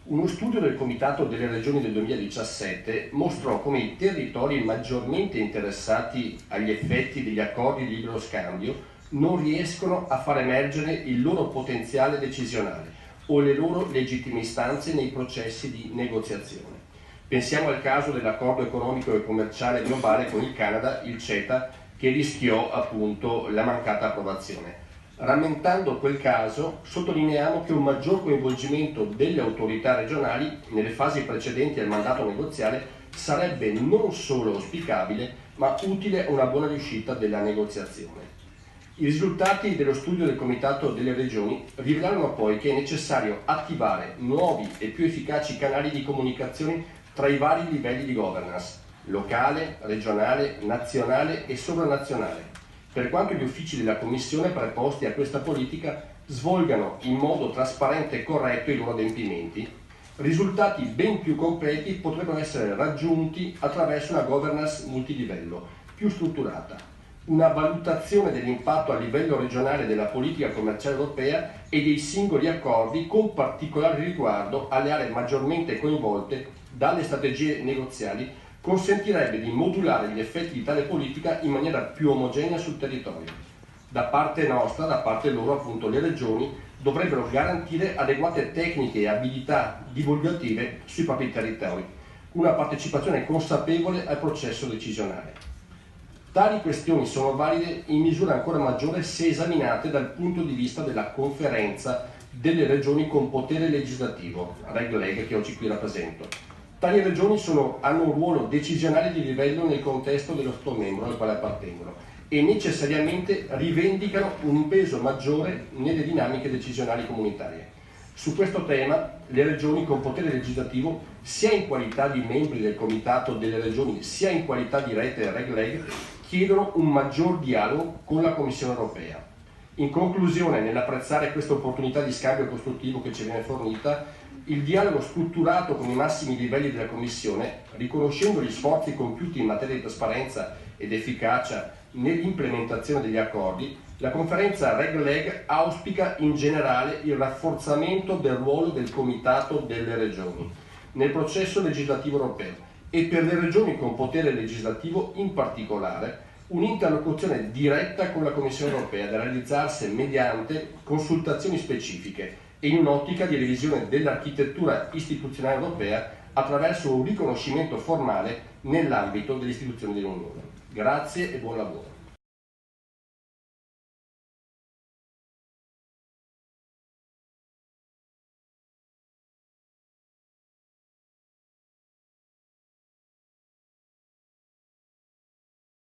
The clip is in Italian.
Uno studio del Comitato delle Regioni del 2017 mostrò come i territori maggiormente interessati agli effetti degli accordi di libero scambio non riescono a far emergere il loro potenziale decisionale o le loro legittime istanze nei processi di negoziazione. Pensiamo al caso dell'accordo economico e commerciale globale con il Canada, il CETA, che rischiò appunto la mancata approvazione. Rammentando quel caso, sottolineiamo che un maggior coinvolgimento delle autorità regionali nelle fasi precedenti al mandato negoziale sarebbe non solo auspicabile, ma utile a una buona riuscita della negoziazione. I risultati dello studio del Comitato delle Regioni rivelarono poi che è necessario attivare nuovi e più efficaci canali di comunicazione tra i vari livelli di governance, locale, regionale, nazionale e sovranazionale, per quanto gli uffici della Commissione preposti a questa politica svolgano in modo trasparente e corretto i loro adempimenti. Risultati ben più completi potrebbero essere raggiunti attraverso una governance multilivello, più strutturata, una valutazione dell'impatto a livello regionale della politica commerciale europea e dei singoli accordi con particolare riguardo alle aree maggiormente coinvolte dalle strategie negoziali consentirebbe di modulare gli effetti di tale politica in maniera più omogenea sul territorio. Da parte nostra, da parte loro, appunto, le regioni dovrebbero garantire adeguate tecniche e abilità divulgative sui propri territori, una partecipazione consapevole al processo decisionale. Tali questioni sono valide in misura ancora maggiore se esaminate dal punto di vista della conferenza delle regioni con potere legislativo, RegLeg, che oggi qui rappresento. Tali regioni hanno un ruolo decisionale di livello nel contesto dello Stato membro al quale appartengono e necessariamente rivendicano un peso maggiore nelle dinamiche decisionali comunitarie. Su questo tema le regioni con potere legislativo, sia in qualità di membri del Comitato delle Regioni, sia in qualità di rete RegLeg, chiedono un maggior dialogo con la Commissione europea. In conclusione, nell'apprezzare questa opportunità di scambio costruttivo che ci viene fornita, il dialogo strutturato con i massimi livelli della Commissione, riconoscendo gli sforzi compiuti in materia di trasparenza ed efficacia nell'implementazione degli accordi, la conferenza RegLeg auspica in generale il rafforzamento del ruolo del Comitato delle Regioni nel processo legislativo europeo e per le regioni con potere legislativo in particolare un'interlocuzione diretta con la Commissione europea da realizzarsi mediante consultazioni specifiche e in un'ottica di revisione dell'architettura istituzionale europea attraverso un riconoscimento formale nell'ambito delle istituzioni dell'Unione. Grazie e buon lavoro.